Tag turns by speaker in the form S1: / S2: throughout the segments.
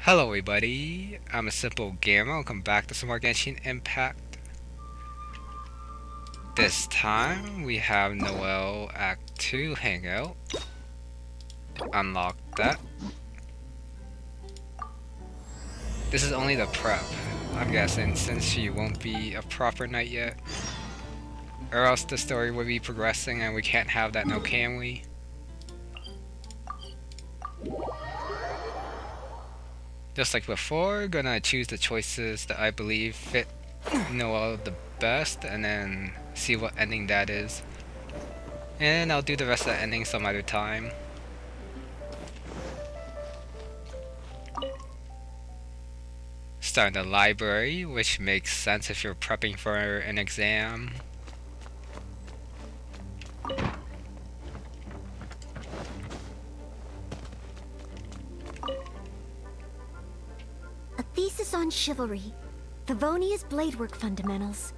S1: Hello everybody, I'm a simple gamer. Welcome back to some more Genshin Impact. This time we have Noelle Act 2 Hangout. Unlock that. This is only the prep, I'm guessing, since she won't be a proper knight yet. Or else the story would be progressing and we can't have that, now can we? Just like before, gonna choose the choices that I believe fit Noelle the best, and then see what ending that is. And I'll do the rest of the ending some other time. Start in the library, which makes sense if you're prepping for an exam.
S2: A thesis on chivalry. Favonia's bladework fundamentals.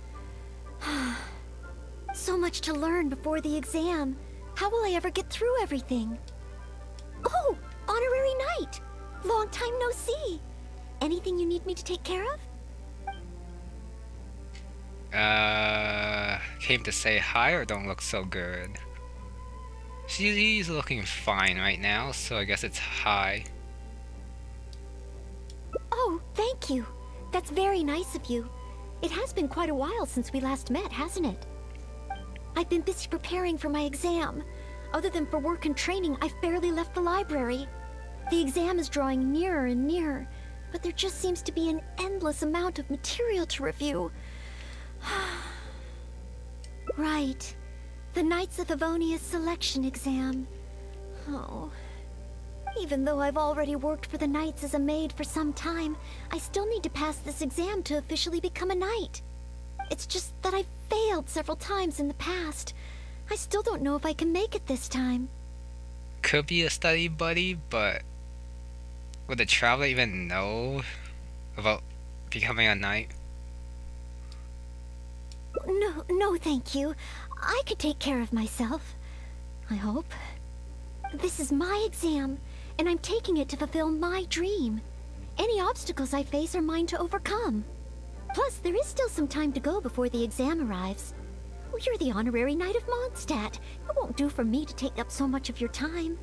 S2: So much to learn before the exam. How will I ever get through everything? Oh, honorary knight! Long time no see. Anything you need me to take care of?
S1: Came to say hi or don't look so good? She's looking fine right now, so I guess it's hi.
S2: Oh, thank you. That's very nice of you. It has been quite a while since we last met, hasn't it? I've been busy preparing for my exam. Other than for work and training, I've barely left the library. The exam is drawing nearer and nearer, but there just seems to be an endless amount of material to review. Right. The Knights of Favonia's selection exam. Oh. Even though I've already worked for the Knights as a maid for some time, I still need to pass this exam to officially become a knight. It's just that I've failed several times in the past. I still don't know if I can make it this time.
S1: Could be a study buddy, but would the traveler even know about becoming a knight?
S2: No, thank you. I could take care of myself. I hope. This is my exam, and I'm taking it to fulfill my dream. Any obstacles I face are mine to overcome. Plus, there is still some time to go before the exam arrives. Well, you're the honorary knight of Mondstadt. It won't do for me to take up so much of your time.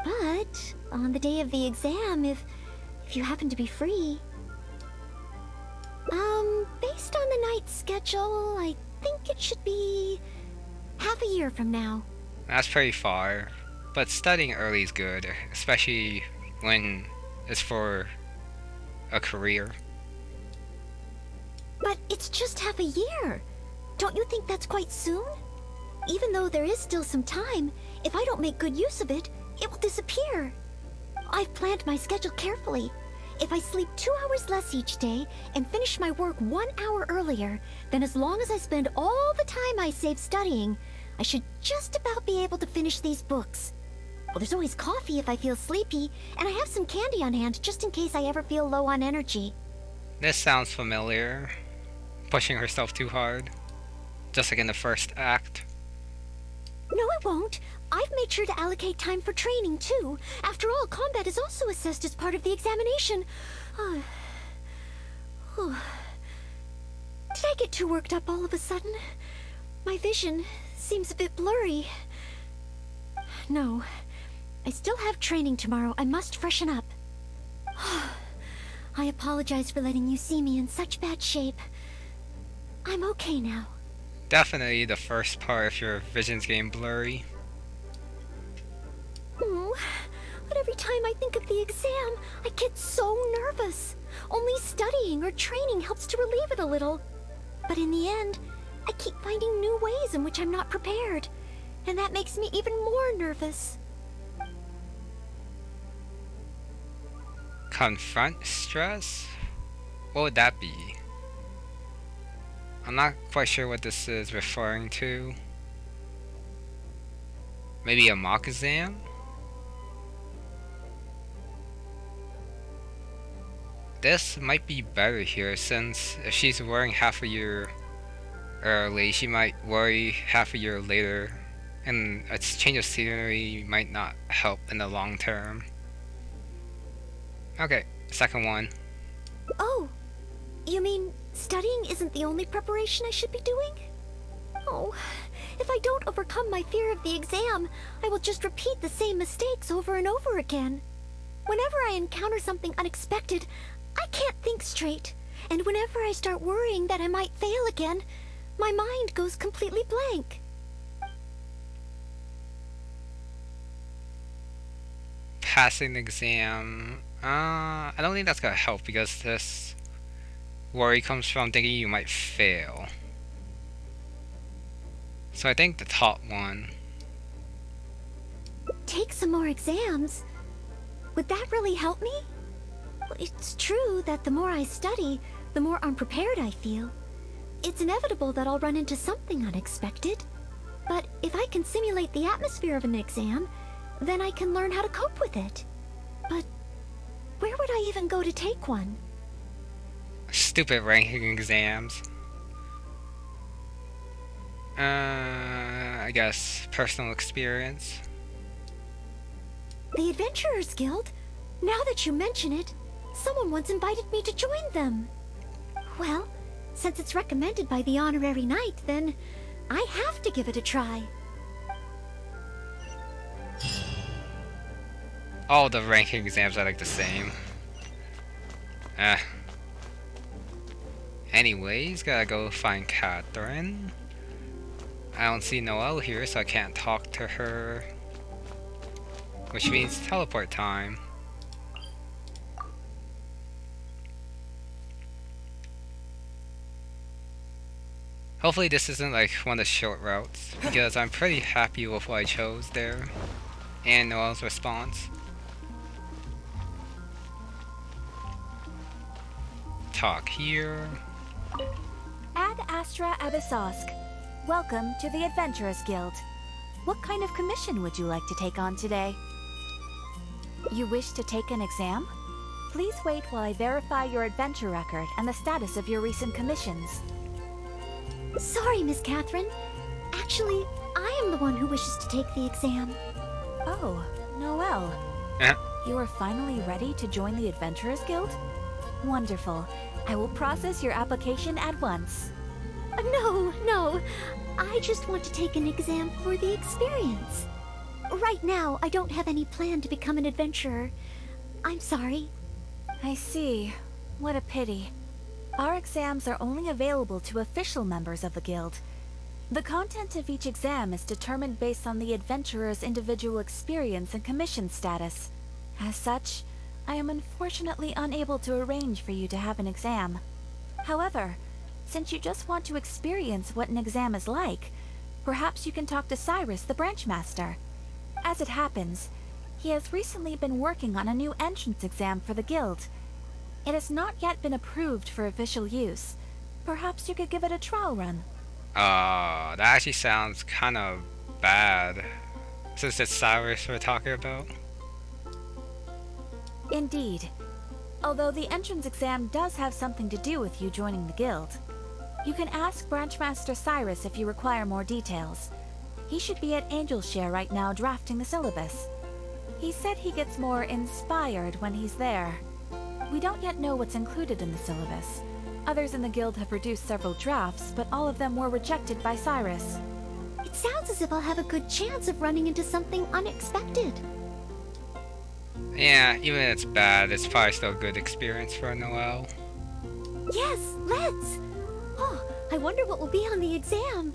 S2: But on the day of the exam, if you happen to be free... based on the knight's schedule, I think it should be half a year from now.
S1: That's pretty far. But studying early is good, especially when it's for a career.
S2: But it's just half a year. Don't you think that's quite soon? Even though there is still some time, if I don't make good use of it, it will disappear. I've planned my schedule carefully. If I sleep 2 hours less each day and finish my work 1 hour earlier, then as long as I spend all the time I save studying, I should just about be able to finish these books. Well, there's always coffee if I feel sleepy, and I have some candy on hand just in case I ever feel low on energy.
S1: This sounds familiar. Pushing herself too hard. Just like in the first act.
S2: No, it won't. I've made sure to allocate time for training, too. After all, combat is also assessed as part of the examination. Did I get too worked up all of a sudden? My vision seems a bit blurry. No. I still have training tomorrow. I must freshen up. I apologize for letting you see me in such bad shape. I'm okay now.
S1: Definitely the first part if your vision's getting blurry.
S2: But every time I think of the exam, I get so nervous. Only studying or training helps to relieve it a little. But in the end, I keep finding new ways in which I'm not prepared. And that makes me even more nervous.
S1: Confront stress? What would that be? I'm not quite sure what this is referring to. Maybe a mock exam? This might be better here, since if she's worrying half a year early, she might worry half a year later, and a change of scenery might not help in the long term. Okay, Second one.
S2: Oh, you mean studying isn't the only preparation I should be doing? Oh, if I don't overcome my fear of the exam, I will just repeat the same mistakes over and over again. Whenever I encounter something unexpected, I can't think straight. And whenever I start worrying that I might fail again, my mind goes completely blank.
S1: Passing the exam. I don't think that's gonna help because this worry comes from thinking you might fail. So I think the top one.
S2: Take some more exams? Would that really help me? Well, it's true that the more I study, the more unprepared I feel. It's inevitable that I'll run into something unexpected. But if I can simulate the atmosphere of an exam, then I can learn how to cope with it. But where would I even go to take one?
S1: Stupid ranking exams. I guess personal experience.
S2: The Adventurers Guild? Now that you mention it, someone once invited me to join them. Well, since it's recommended by the honorary knight, then I have to give it a try.
S1: All the ranking exams are like the same. Anyways, gotta go find Catherine. I don't see Noelle here, so I can't talk to her. Which means teleport time. Hopefully this isn't like one of the short routes, because I'm pretty happy with what I chose there. And Noelle's response. Talk here.
S3: Ad Astra Abyssosk. Welcome to the Adventurers Guild. What kind of commission would you like to take on today? You wish to take an exam? Please wait while I verify your adventure record and the status of your recent commissions.
S2: Sorry, Miss Catherine. Actually, I am the one who wishes to take the exam.
S3: Oh, Noelle. You are finally ready to join the Adventurers Guild? Wonderful. I will process your application at once.
S2: No. I just want to take an exam for the experience. Right now, I don't have any plan to become an adventurer. I'm sorry.
S3: I see. What a pity. Our exams are only available to official members of the guild. The content of each exam is determined based on the adventurer's individual experience and commission status. As such, I am unfortunately unable to arrange for you to have an exam. However, since you just want to experience what an exam is like, perhaps you can talk to Cyrus, the branch master. As it happens, he has recently been working on a new entrance exam for the guild. It has not yet been approved for official use. Perhaps you could give it a trial run.
S1: That actually sounds kind of bad, since it's Cyrus we're talking about.
S3: Indeed. Although the entrance exam does have something to do with you joining the guild. You can ask Branchmaster Cyrus if you require more details. He should be at Angelshare right now drafting the syllabus. He said he gets more inspired when he's there. We don't yet know what's included in the syllabus. Others in the guild have produced several drafts, but all of them were rejected by Cyrus.
S2: It sounds as if I'll have a good chance of running into something unexpected.
S1: Yeah, even if it's bad, it's probably still a good experience for Noelle.
S2: Yes, let's! Oh, I wonder what will be on the exam.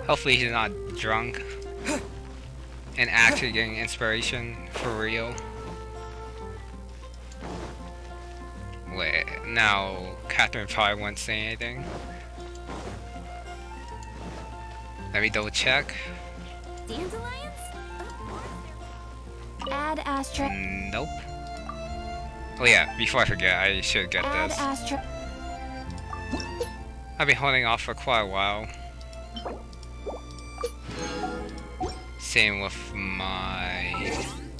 S1: Hopefully he's not drunk and actually getting inspiration for real. Wait, now Catherine probably won't say anything. Let me double check.
S3: Dandelions? Ad Astra.
S1: Nope. Oh yeah, before I forget, I should get
S3: Ad
S1: this.
S3: Astra.
S1: I've been holding off for quite a while. Same with my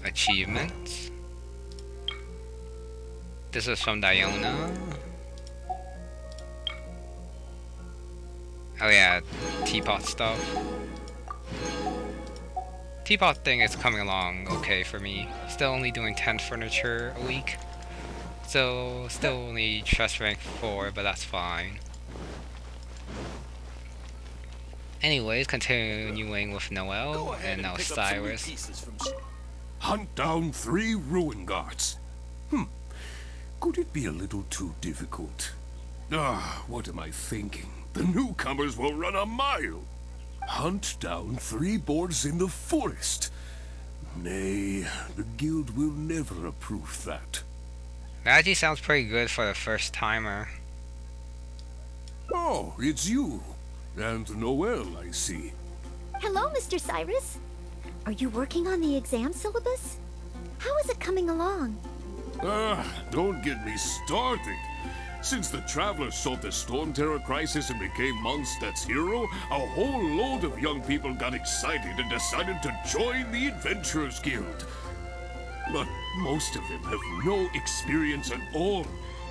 S1: achievements. This is from Diona. Oh yeah, teapot stuff. Teapot thing is coming along okay for me. Still only doing 10 furniture a week. So, still only trust rank 4, but that's fine. Anyways, continuing with Noelle, and now Cyrus.
S4: Hunt down 3 ruin guards. Could it be a little too difficult? What am I thinking? The newcomers will run a mile. Hunt down 3 boars in the forest. Nay, the guild will never approve that.
S1: That actually sounds pretty good for the first timer.
S4: Oh, it's you. And Noelle, I see.
S2: Hello, Mr. Cyrus. Are you working on the exam syllabus? How is it coming along?
S4: Don't get me started. Since the Travelers solved the Storm Terror crisis and became Mondstadt's hero, a whole load of young people got excited and decided to join the Adventurers Guild. But most of them have no experience at all.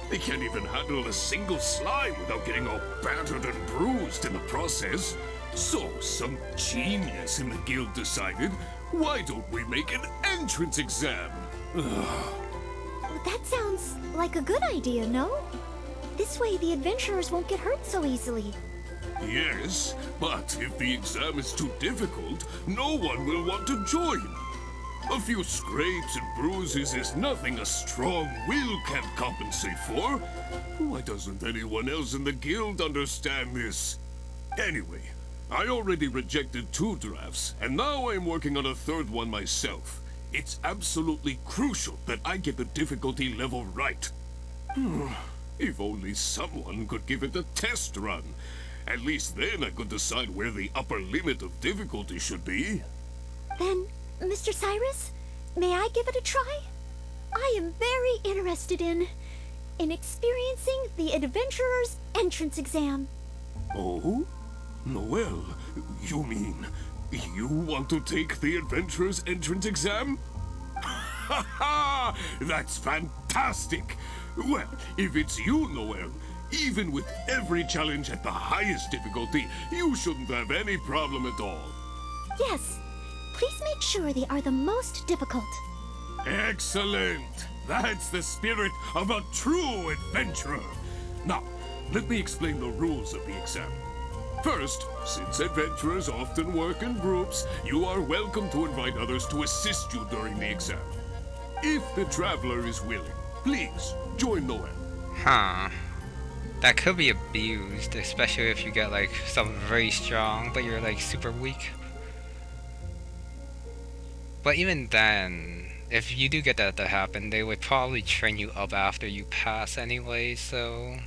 S4: They can't even handle a single slime without getting all battered and bruised in the process. So some genius in the guild decided, why don't we make an entrance exam?
S2: That sounds like a good idea, no? This way the adventurers won't get hurt so easily.
S4: Yes, but if the exam is too difficult, no one will want to join. A few scrapes and bruises is nothing a strong will can't compensate for. Why doesn't anyone else in the guild understand this? Anyway, I already rejected 2 drafts, and now I'm working on a 3rd one myself. It's absolutely crucial that I get the difficulty level right. If only someone could give it a test run. At least then I could decide where the upper limit of difficulty should be.
S2: Then, Mr. Cyrus, may I give it a try? I am very interested in experiencing the Adventurer's entrance exam.
S4: Oh? Noelle, you mean you want to take the Adventurer's entrance exam? Ha ha! That's fantastic! Well, if it's you, Noelle, even with every challenge at the highest difficulty, you shouldn't have any problem at all.
S2: Yes. Please make sure they are the most difficult.
S4: Excellent! That's the spirit of a true adventurer. Now, let me explain the rules of the exam. First, since adventurers often work in groups, you are welcome to invite others to assist you during the exam. If the traveler is willing, please join Noelle.
S1: Huh. That could be abused, especially if you get like someone very strong, but you're like super weak. But even then, if you do get that to happen, they would probably train you up after you pass anyway, so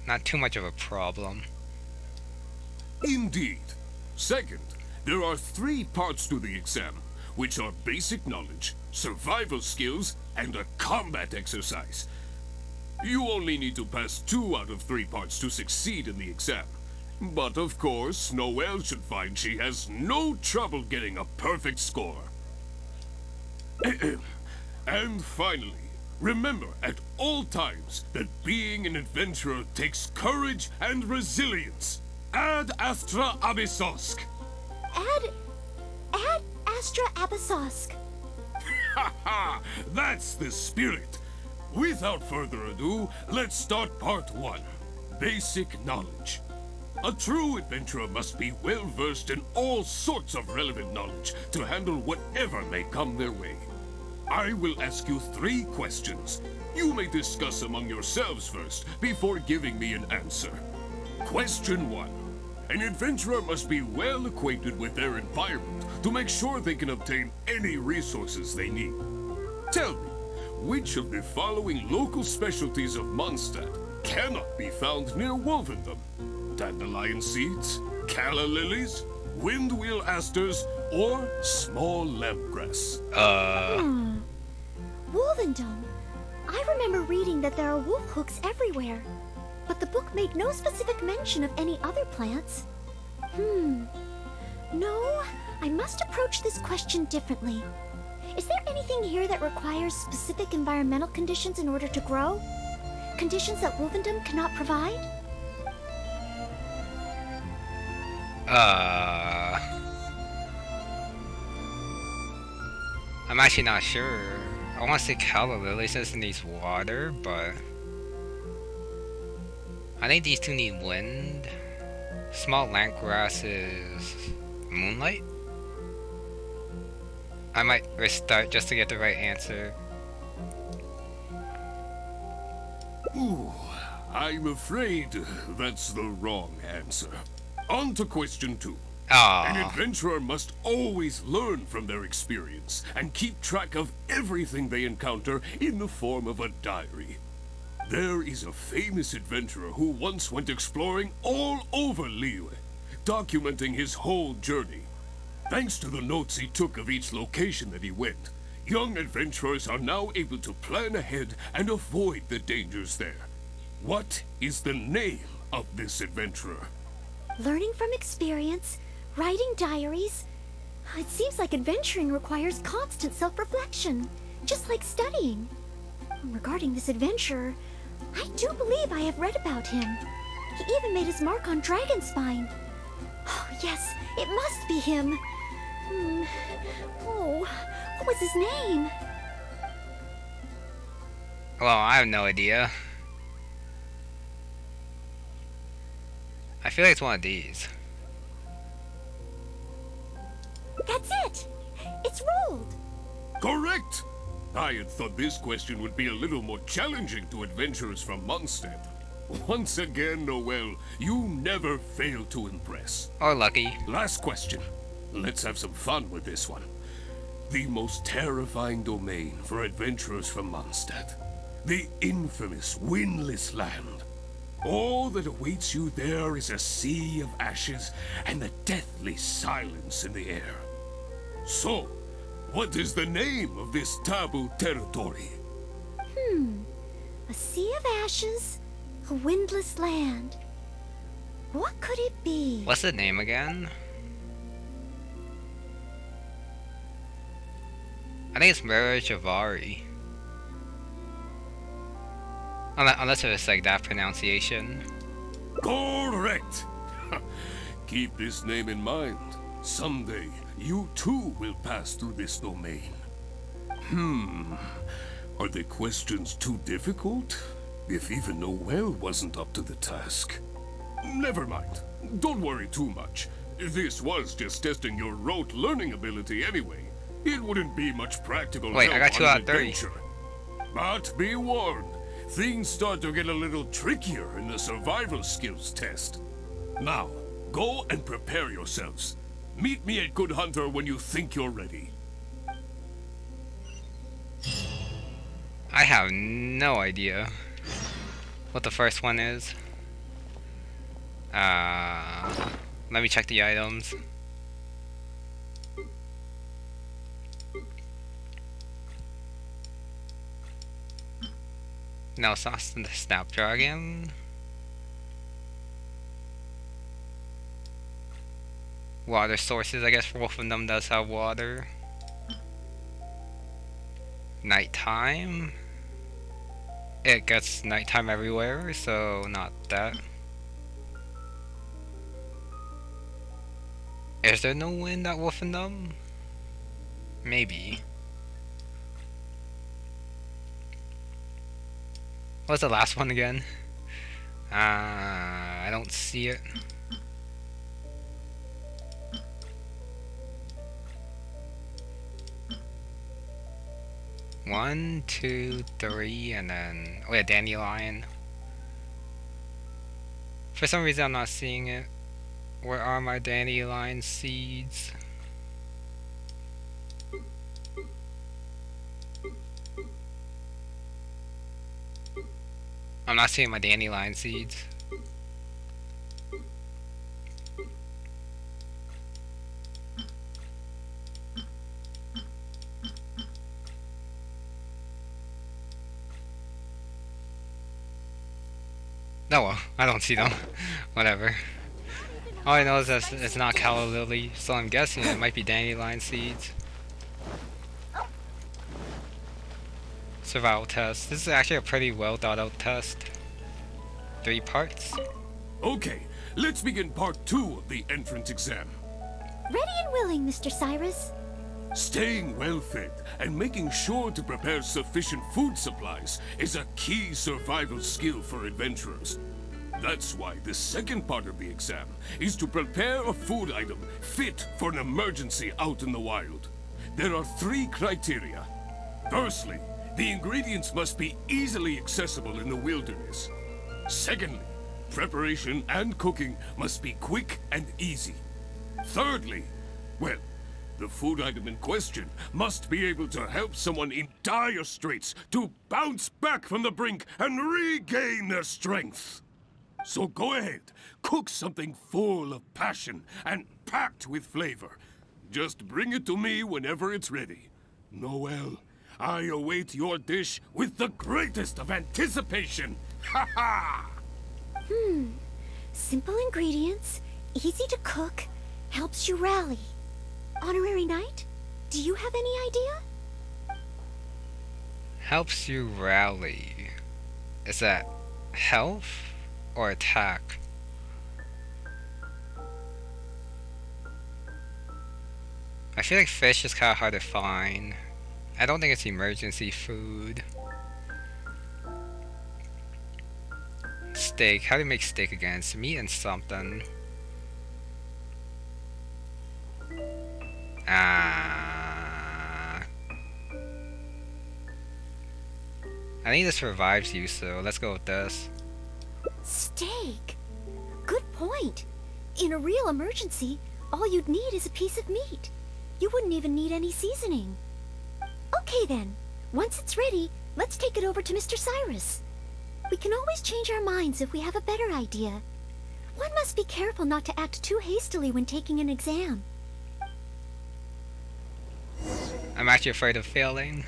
S1: not too much of a problem.
S4: Indeed. Second, there are 3 parts to the exam, which are basic knowledge, survival skills, and a combat exercise. You only need to pass 2 out of 3 parts to succeed in the exam. But of course, Noelle should find she has no trouble getting a perfect score. And finally, remember at all times that being an adventurer takes courage and resilience. Ad Astra Abyssosk.
S2: Ad Astra Abyssosk.
S4: Ha ha! That's the spirit. Without further ado, let's start part 1. Basic knowledge. A true adventurer must be well versed in all sorts of relevant knowledge to handle whatever may come their way. I will ask you 3 questions. You may discuss among yourselves first before giving me an answer. Question 1. An adventurer must be well acquainted with their environment to make sure they can obtain any resources they need. Tell me, which of the following local specialties of Mondstadt cannot be found near Wolvendom? Dandelion seeds, calla lilies, windwheel asters, or small lampgrass?
S2: Wolvendom. I remember reading that there are wolf hooks everywhere, but the book made no specific mention of any other plants. No, I must approach this question differently. Is there anything here that requires specific environmental conditions in order to grow? Conditions that Wolvendom cannot provide?
S1: I'm actually not sure. I want to say Calla Lily since it needs water, but I think these two need wind. Small land grass is moonlight. I might restart just to get the right answer.
S4: Ooh, I'm afraid that's the wrong answer. On to question 2. An
S1: Ah,
S4: adventurer must always learn from their experience and keep track of everything they encounter in the form of a diary. There is a famous adventurer who once went exploring all over Liyue, documenting his whole journey. Thanks to the notes he took of each location that he went, young adventurers are now able to plan ahead and avoid the dangers there. What is the name of this adventurer?
S2: Learning from experience, writing diaries. It seems like adventuring requires constant self-reflection, just like studying. Regarding this adventurer, I do believe I have read about him. He even made his mark on Dragonspine. Oh, yes, it must be him. Oh, what was his name?
S1: well, I have no idea. I feel like it's one of these.
S2: That's it! It's rolled!
S4: Correct! I had thought this question would be a little more challenging to adventurers from Mondstadt. Once again, Noelle, you never fail to impress.
S1: Or lucky.
S4: Last question. Let's have some fun with this one. The most terrifying domain for adventurers from Mondstadt. The infamous Windless Land. All that awaits you there is a sea of ashes and the deathly silence in the air. So, what is the name of this taboo territory?
S2: A sea of ashes, a windless land. What could it be?
S1: What's the name again? I think it's Mira Javari. Unless it was like that pronunciation.
S4: Correct! Keep this name in mind. Someday, you too will pass through this domain. Are the questions too difficult? If even Noelle wasn't up to the task. Never mind. Don't worry too much. This was just testing your rote learning ability anyway. It wouldn't be much practical
S1: Wait, I
S4: help
S1: got 2
S4: on
S1: out
S4: an
S1: of 30.
S4: adventure. But be warned, things start to get a little trickier in the survival skills test. Now, go and prepare yourselves. Meet me at Good Hunter when you think you're ready.
S1: I have no idea what the first one is. Let me check the items. No, it's not the Snapdragon. Water sources, I guess both of them does have water. Nighttime. It gets nighttime everywhere, so not that. Is there no wind at Wolfendom? Maybe. What's the last one again? I don't see it. One, two, three, and then oh yeah, dandelion. For some reason, I'm not seeing it. Where are my dandelion seeds? I'm not seeing my dandelion seeds. No, well, I don't see them. Whatever. All I know is that it's not calla lily, so I'm guessing it might be dandelion seeds. Survival test. This is actually a pretty well thought out test. 3 parts.
S4: Okay, let's begin part 2 of the entrance exam.
S2: Ready and willing, Mr. Cyrus.
S4: Staying well fed and making sure to prepare sufficient food supplies is a key survival skill for adventurers. That's why the second part of the exam is to prepare a food item fit for an emergency out in the wild. There are 3 criteria. Firstly, the ingredients must be easily accessible in the wilderness. Secondly, preparation and cooking must be quick and easy. Thirdly, well, the food item in question must be able to help someone in dire straits to bounce back from the brink and regain their strength. So go ahead, cook something full of passion and packed with flavor. Just bring it to me whenever it's ready. Noelle, I await your dish with the greatest of anticipation. Ha ha!
S2: Simple ingredients, easy to cook, helps you rally. Honorary Knight, do you have any idea?
S1: Helps you rally. Is that health or attack? I feel like fish is kind of hard to find. I don't think it's emergency food. Steak. How do you make steak again? It's meat and something. I think this revives you, so let's go with this.
S2: Steak? Good point. In a real emergency, all you'd need is a piece of meat. You wouldn't even need any seasoning. Okay then, once it's ready, let's take it over to Mr. Cyrus. We can always change our minds if we have a better idea. One must be careful not to act too hastily when taking an exam.
S1: I'm actually afraid of failing.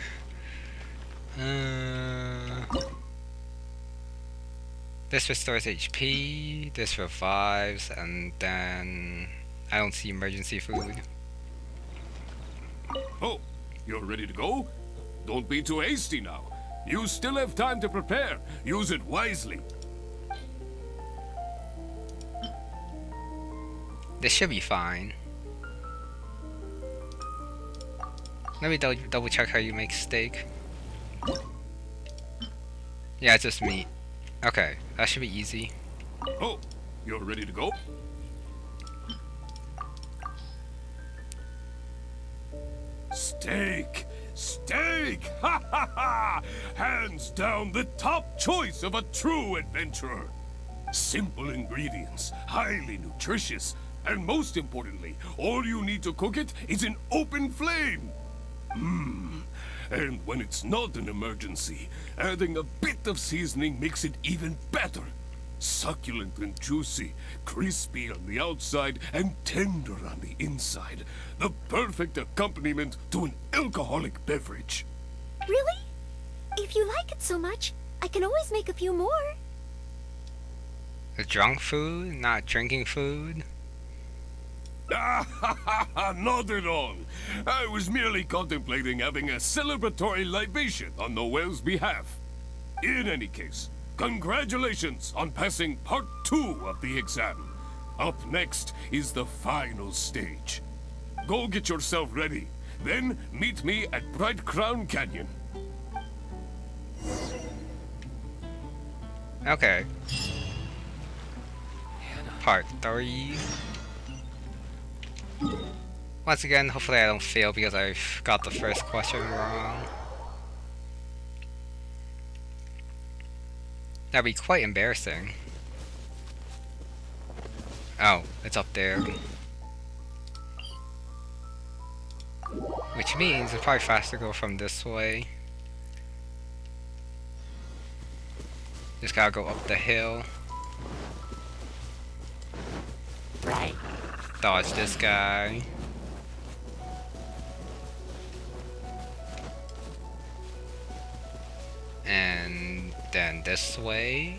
S1: This restores HP, this revives, and then I don't see emergency food.
S4: Oh, you're ready to go? Don't be too hasty now. You still have time to prepare. Use it wisely.
S1: This should be fine. Let me double check how you make steak. Yeah, it's just meat. Okay, that should be easy.
S4: Oh, you're ready to go? Steak! Steak! Ha ha ha! Hands down the top choice of a true adventurer. Simple ingredients, highly nutritious, and most importantly, all you need to cook it is an open flame. And when it's not an emergency, adding a bit of seasoning makes it even better. Succulent and juicy, crispy on the outside and tender on the inside. The perfect accompaniment to an alcoholic beverage.
S2: Really? If you like it so much, I can always make a few more.
S1: The drunk food, not drinking food?
S4: Not at all. I was merely contemplating having a celebratory libation on Noelle's behalf. In any case, congratulations on passing part 2 of the exam. Up next is the final stage. Go get yourself ready. Then meet me at Bright Crown Canyon.
S1: Okay. Part 3. Once again, hopefully I don't fail because I got the first question wrong. That'd be quite embarrassing. Oh, it's up there. Which means it's probably faster to go from this way. Just gotta go up the hill.
S5: Right.
S1: Dodge this guy. And then this way.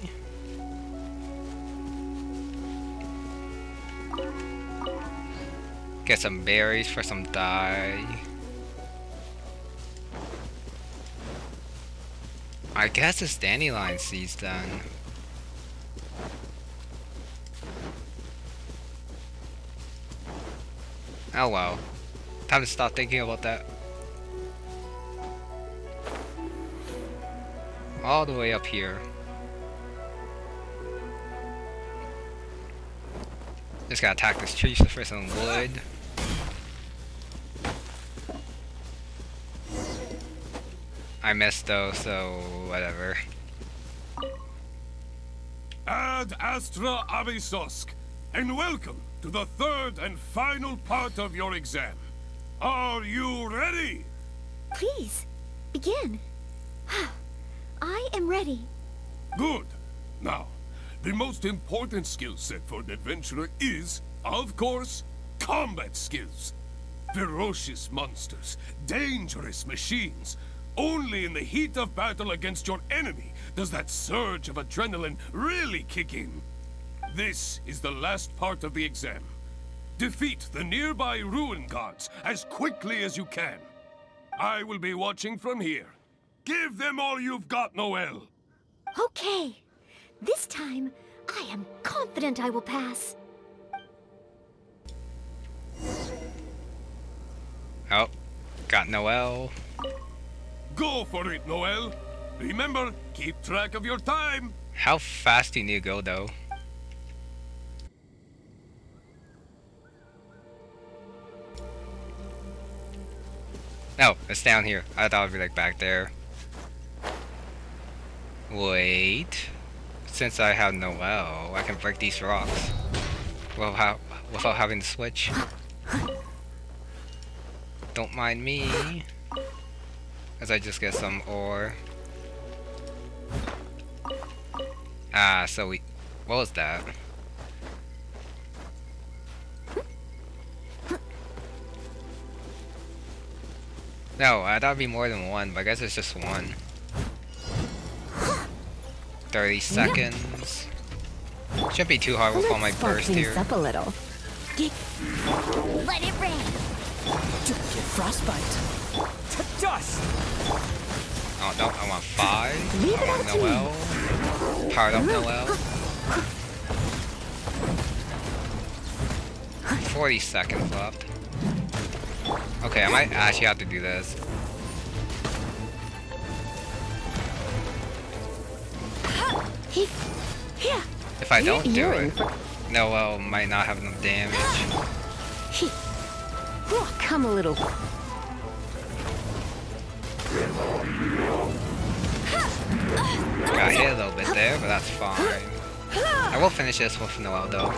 S1: Get some berries for some dye. I guess it's dandelion seeds then. Oh well. Time to stop thinking about that. All the way up here. Just gotta attack this tree for some wood. I missed though, so whatever.
S4: Ad Astra Avisosk, and welcome to the third and final part of your exam. Are you ready?
S2: Please, begin. I am ready.
S4: Good. Now, the most important skill set for an adventurer is, of course, combat skills. Ferocious monsters, dangerous machines. Only in the heat of battle against your enemy does that surge of adrenaline really kick in. This is the last part of the exam. Defeat the nearby ruin gods as quickly as you can. I will be watching from here. Give them all you've got, Noelle.
S2: Okay. This time, I am confident I will pass.
S1: Oh, got Noelle.
S4: Go for it, Noelle. Remember, keep track of your time.
S1: How fast do you need to go though? No, it's down here. I thought it'd be like back there. Wait. Since I have Noelle, I can break these rocks without having to switch. Don't mind me, as I just get some ore. Ah, so we... What was that? No, I thought it'd be more than one, but I guess it's just one. 30 seconds. Shouldn't be too hard with all my burst here.
S6: Up a little.
S2: Let it rain.
S6: Get frostbite. To dust.
S1: Oh no, I want 5. I want Noelle. Powered up Noelle. 40 seconds left. Okay, I might actually have to do this. If I don't do it, Noelle might not have enough damage.
S6: Come a little.
S1: Got hit a little bit there, but that's fine. I will finish this with Noelle though.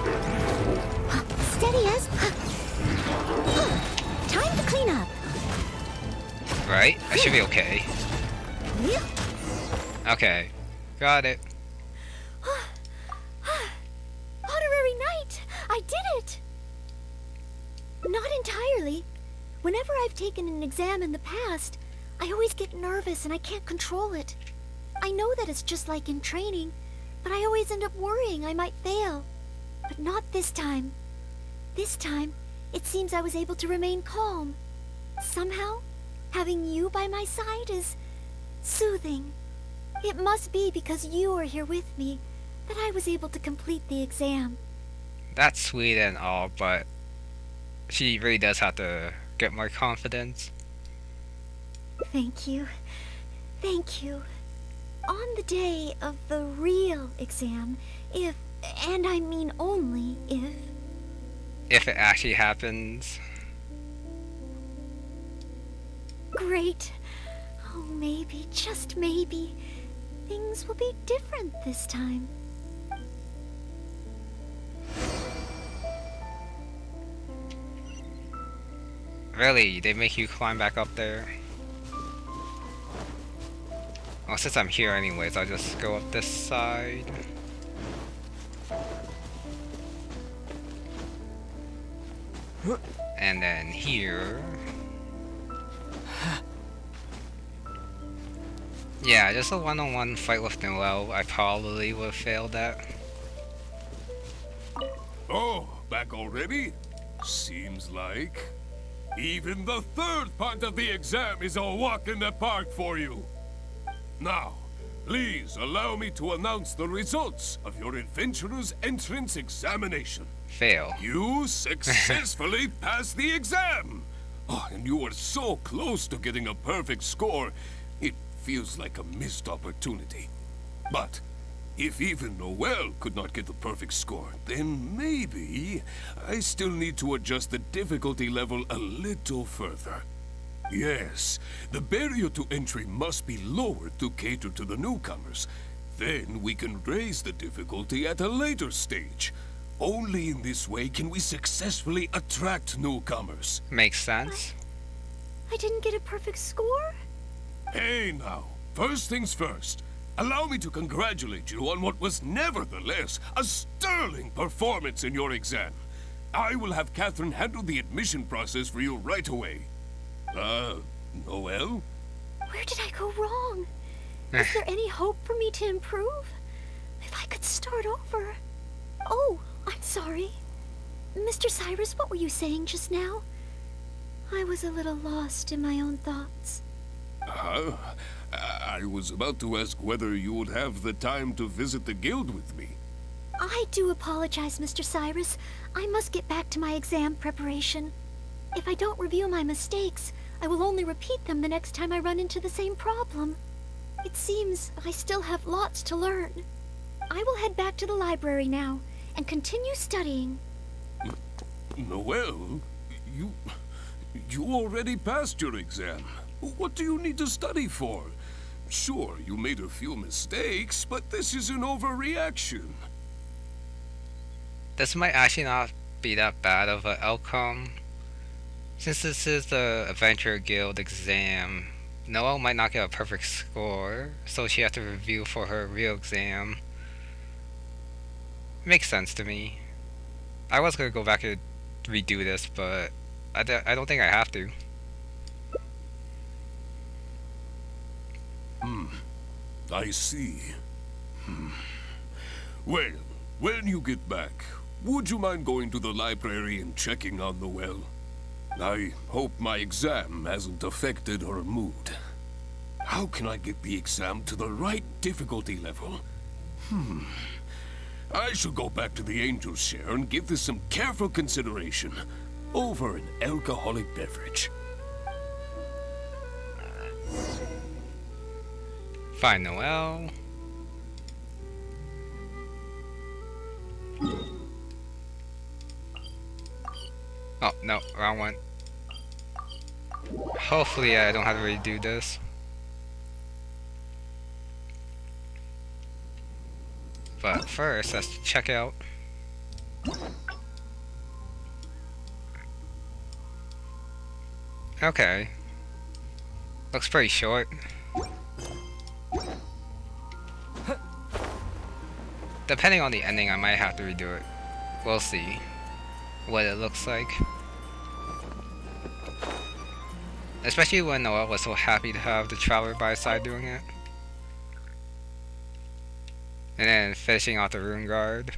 S2: Steady as. Time to clean up.
S1: Right? I should be okay. Okay. Got it.
S2: Honorary Knight! I did it! Not entirely. Whenever I've taken an exam in the past, I always get nervous and I can't control it. I know that it's just like in training, but I always end up worrying I might fail. But not this time. This time, it seems I was able to remain calm. Somehow, having you by my side is soothing. It must be because you are here with me that I was able to complete the exam.
S1: That's sweet and all, but she really does have to get more confidence.
S2: Thank you. Thank you. On the day of the real exam, if, and I mean only
S1: if it actually happens.
S2: Great. Oh, maybe, just maybe, things will be different this time.
S1: Really? They make you climb back up there? Well, since I'm here anyways, I'll just go up this side. And then here. Yeah, just a one-on-one fight with Noelle, I probably would have failed at.
S4: Oh, back already? Seems like. Even the third part of the exam is a walk in the park for you. Now, please allow me to announce the results of your adventurer's entrance examination.
S1: Fail.
S4: You successfully passed the exam! Oh, and you were so close to getting a perfect score. It feels like a missed opportunity. But if even Noelle could not get the perfect score, then maybe I still need to adjust the difficulty level a little further. Yes, the barrier to entry must be lowered to cater to the newcomers. Then we can raise the difficulty at a later stage. Only in this way can we successfully attract newcomers.
S1: Makes sense.
S2: I didn't get a perfect score?
S4: Hey now, first things first. Allow me to congratulate you on what was nevertheless a sterling performance in your exam. I will have Catherine handle the admission process for you right away. Noelle?
S2: Where did I go wrong? Is there any hope for me to improve? If I could start over. Oh, I'm sorry. Mr. Cyrus, what were you saying just now? I was a little lost in my own thoughts.
S4: I was about to ask whether you would have the time to visit the guild with me.
S2: I do apologize, Mr. Cyrus. I must get back to my exam preparation. If I don't review my mistakes, I will only repeat them the next time I run into the same problem. It seems I still have lots to learn. I will head back to the library now and continue studying.
S4: Noelle, you already passed your exam. What do you need to study for? Sure, you made a few mistakes, but this is an overreaction.
S1: This might actually not be that bad of an outcome. Since this is the Adventure Guild exam, Noelle might not get a perfect score, so she has to review for her real exam. Makes sense to me. I was gonna go back and redo this, but I don't think I have to.
S4: I see. Well, when you get back, would you mind going to the library and checking on Noelle? I hope my exam hasn't affected her mood. How can I get the exam to the right difficulty level? I should go back to the Angel's Share and give this some careful consideration over an alcoholic beverage.
S1: Fine, Noelle. Oh, no, wrong one. Hopefully I don't have to redo this. But first, let's check out. Okay. Looks pretty short. Depending on the ending, I might have to redo it. We'll see what it looks like. Especially when Noelle was so happy to have the Traveler by his side doing it. And then finishing off the Rune Guard.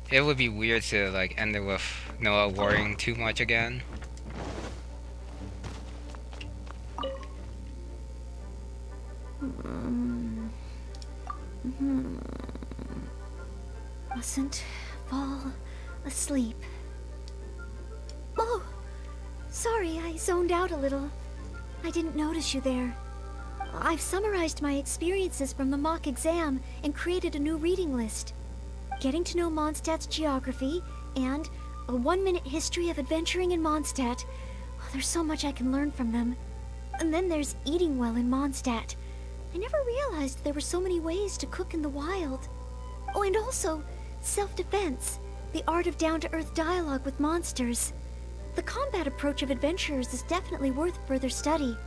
S1: It would be weird to like end it with Noelle worrying too much again.
S2: Mustn't fall asleep. Oh, sorry, I zoned out a little. I didn't notice you there. I've summarized my experiences from the mock exam and created a new reading list. Getting to know Mondstadt's geography and a 1-minute history of adventuring in Mondstadt. Oh, there's so much I can learn from them. And then there's eating well in Mondstadt. I never realized there were so many ways to cook in the wild. Oh, and also self-defense, the art of down-to-earth dialogue with monsters. The combat approach of adventurers is definitely worth further study.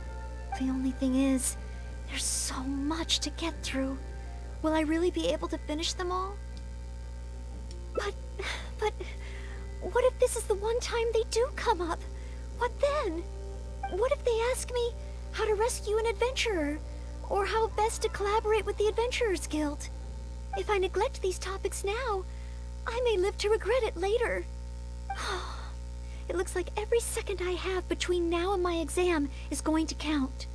S2: The only thing is, there's so much to get through. Will I really be able to finish them all? But, what if this is the one time they do come up? What then? What if they ask me how to rescue an adventurer? Or how best to collaborate with the Adventurers Guild? If I neglect these topics now, I may live to regret it later. It looks like every second I have between now and my exam is going to count.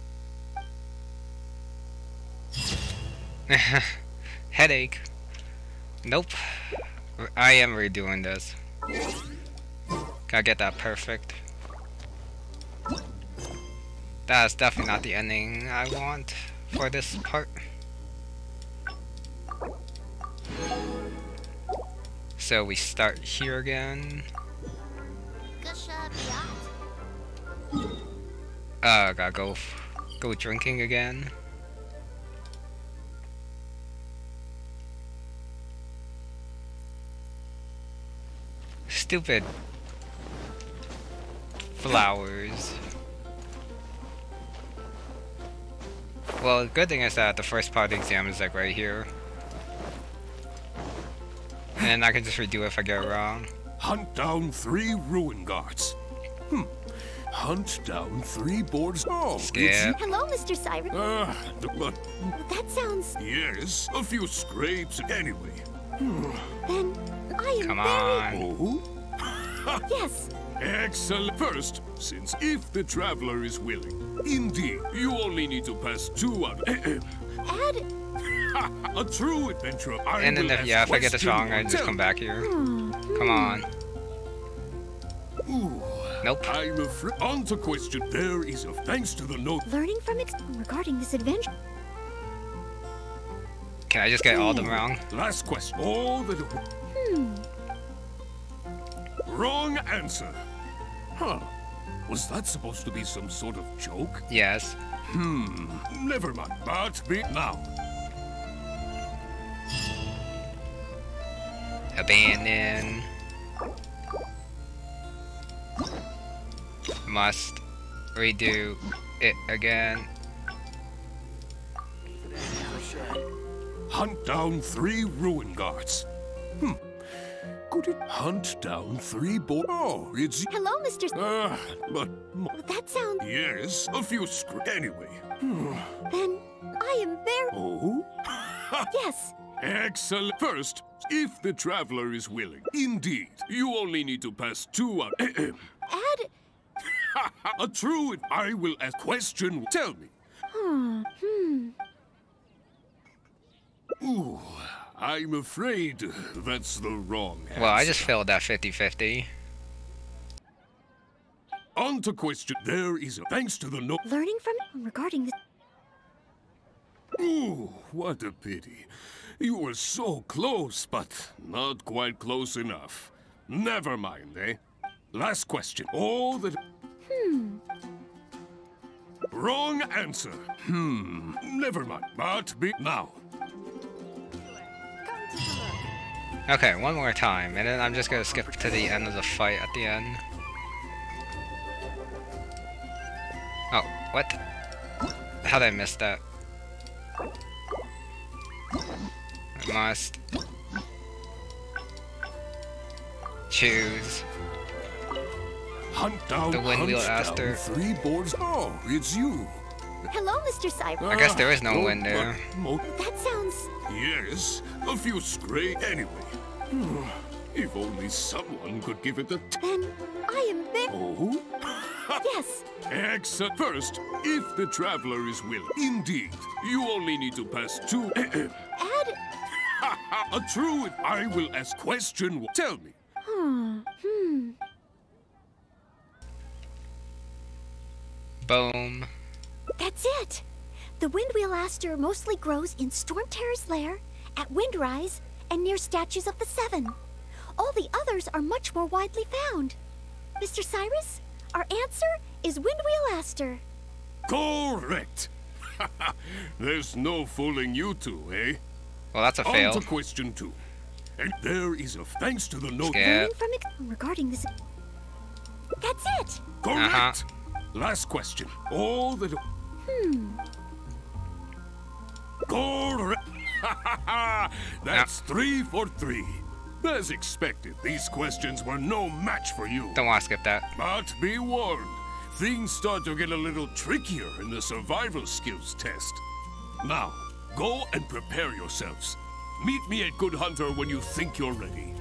S1: Headache. Nope. I am redoing this. Gotta get that perfect. That's definitely not the ending I want for this part. So we start here again. Gotta go drinking again. Stupid flowers. Well, the good thing is that the first part of the exam is like right here. And I can just redo it if I get it wrong.
S4: Hunt down 3 ruin guards. Hunt down 3 boards. Oh,
S1: Skip.
S2: Hello, Mr. Cyrus.
S4: But
S2: That sounds...
S4: yes, a few scrapes anyway.
S2: Then I am
S1: Come
S2: very...
S1: on.
S4: Oh?
S2: Yes.
S4: Excellent. First, since if the traveler is willing, indeed, you only need to pass 2 out.
S2: Add...
S4: A true adventurer.
S1: And then if I get this wrong, I just come back here. Come on.
S4: Ooh,
S1: Nope.
S4: I'm afraid. On to question. There is a thanks to the note.
S2: Learning from regarding this adventure.
S1: Can I just get all of them wrong?
S4: Last question. All that. Wrong answer. Huh. Was that supposed to be some sort of joke?
S1: Yes.
S4: Never mind. But be now.
S1: Abandon. Must redo it again.
S4: Hunt down 3 ruin guards. Could it hunt down 3 boys? Oh, it's.
S2: Hello, Mr.
S4: But.
S2: That sounds...
S4: Yes, a few anyway.
S2: Then I am very...
S4: Oh?
S2: Yes.
S4: Excellent. First, if the traveler is willing, indeed, you only need to pass 2 out.
S2: Add...
S4: A true. I will ask question. Tell me. Ooh, I'm afraid that's the wrong answer.
S1: Well, I just failed that 50-50.
S4: On to question. There is a thanks to the note.
S2: Learning from regarding this...
S4: Ooh, what a pity. You were so close, but not quite close enough. Never mind, eh? Last question. All that... Wrong answer. Never mind. But be... Now.
S1: Okay, one more time, and then I'm just gonna skip to the end of the fight at the end. Oh, what? How did I miss that? I must choose
S4: Hunt down,
S1: the Windwheel
S4: hunt
S1: Aster.
S4: down 3 boards. Oh, it's you.
S2: Hello, Mr. Cyrus.
S1: I guess there is no wind
S4: but
S1: there.
S2: That sounds...
S4: Yes, a few stray anyway. If only someone could give it a
S2: Then I am very...
S4: Oh?
S2: Yes.
S4: Excellent. First, if the traveler is willing, indeed, you only need to pass 2.
S2: Add...
S4: A true. I will ask question. Tell me.
S1: Boom.
S2: That's it. The Windwheel Aster mostly grows in Storm Terror's lair, at Windrise, and near statues of the 7. All the others are much more widely found. Mr. Cyrus, our answer is Windwheel Aster.
S4: Correct. There's no fooling you two, eh?
S1: Well, that's a
S4: On
S1: fail.
S4: to question 2. And there is a thanks to the note.
S1: Skip.
S2: Learning from regarding this... That's it.
S4: Correct. Last question. All that... Correct. That's 3 for 3. As expected, these questions were no match for you.
S1: Don't want to skip that.
S4: But be warned, things start to get a little trickier in the survival skills test. Now, go and prepare yourselves. Meet me at Good Hunter when you think you're ready.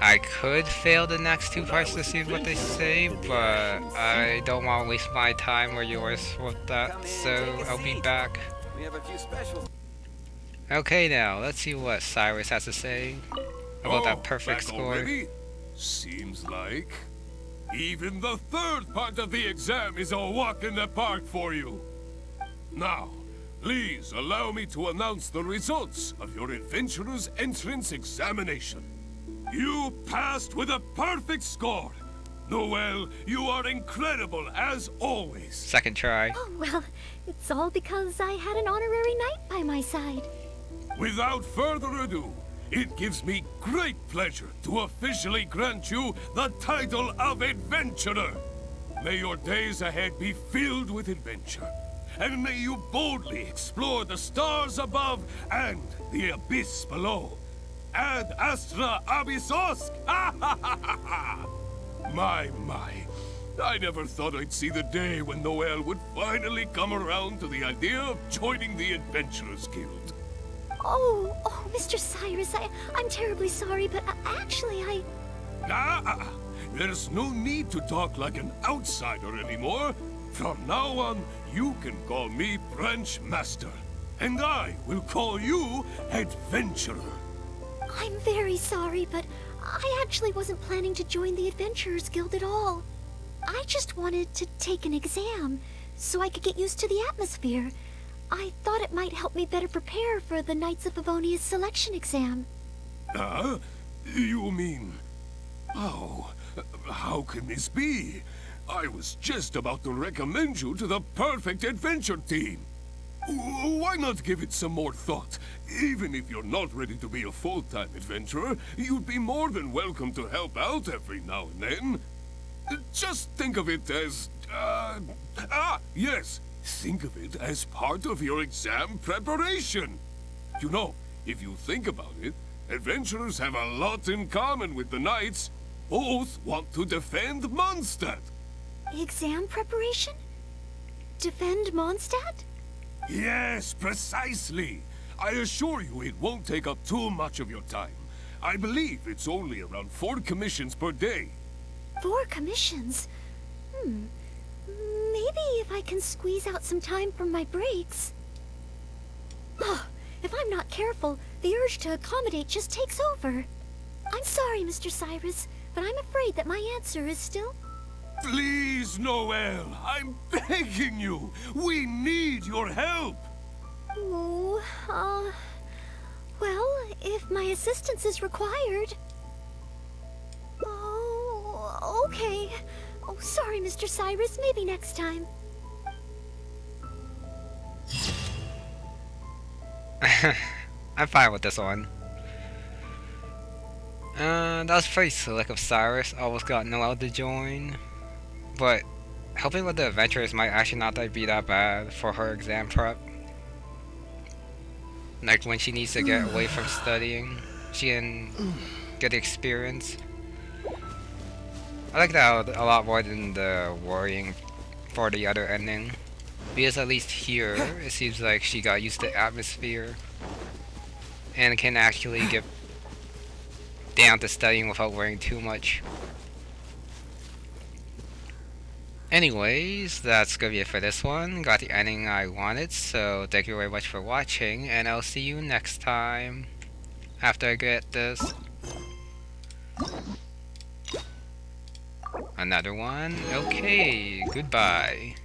S1: I could fail the next 2 parts to see what they say, but I don't want to waste my time or yours with that, so I'll be back.
S6: We have a few specials.
S1: Okay, now, let's see what Cyrus has to say about that perfect
S4: back
S1: score.
S4: already? Seems like. Even the third part of the exam is a walk in the park for you. Now, please allow me to announce the results of your adventurer's entrance examination. You passed with a perfect score. Noelle, you are incredible as always.
S1: Second try.
S2: Oh, well, it's all because I had an honorary knight by my side.
S4: Without further ado, it gives me great pleasure to officially grant you the title of Adventurer. May your days ahead be filled with adventure, and may you boldly explore the stars above and the abyss below. Ad astra abyssosk! My, I never thought I'd see the day when Noelle would finally come around to the idea of joining the Adventurers Guild.
S2: Oh, Mr. Cyrus, I'm terribly sorry, but actually
S4: There's no need to talk like an outsider anymore. From now on, you can call me Branch Master, and I will call you Adventurer.
S2: I'm very sorry, but I actually wasn't planning to join the Adventurers Guild at all. I just wanted to take an exam, so I could get used to the atmosphere. I thought it might help me better prepare for the Knights of Favonia's selection exam.
S4: You mean... Oh, how can this be? I was just about to recommend you to the perfect adventure team. Why not give it some more thought? Even if you're not ready to be a full-time adventurer, you'd be more than welcome to help out every now and then. Just think of it as... yes! Think of it as part of your exam preparation. You know, if you think about it, adventurers have a lot in common with the knights. Both want to defend Mondstadt.
S2: Exam preparation? Defend Mondstadt?
S4: Yes, precisely. I assure you it won't take up too much of your time. I believe it's only around 4 commissions per day.
S2: 4 commissions? Maybe if I can squeeze out some time from my breaks. Oh, if I'm not careful, the urge to accommodate just takes over. I'm sorry, Mr. Cyrus, but I'm afraid that my answer is still...
S4: Please, Noelle, I'm begging you. We need your help.
S2: Oh, well, if my assistance is required... Oh, okay. Oh, sorry, Mr. Cyrus. Maybe next time.
S1: I'm fine with this one. That was pretty slick of Cyrus. Almost got Noelle to join. But helping with the adventurers might actually not be that bad for her exam prep. Like when she needs to get away from studying, she can get the experience. I like that a lot more than the worrying for the other ending. Because at least here, it seems like she got used to atmosphere and can actually get down to studying without worrying too much. Anyways, that's gonna be it for this one. Got the ending I wanted, so thank you very much for watching, and I'll see you next time after I get this. Another one? Okay, goodbye.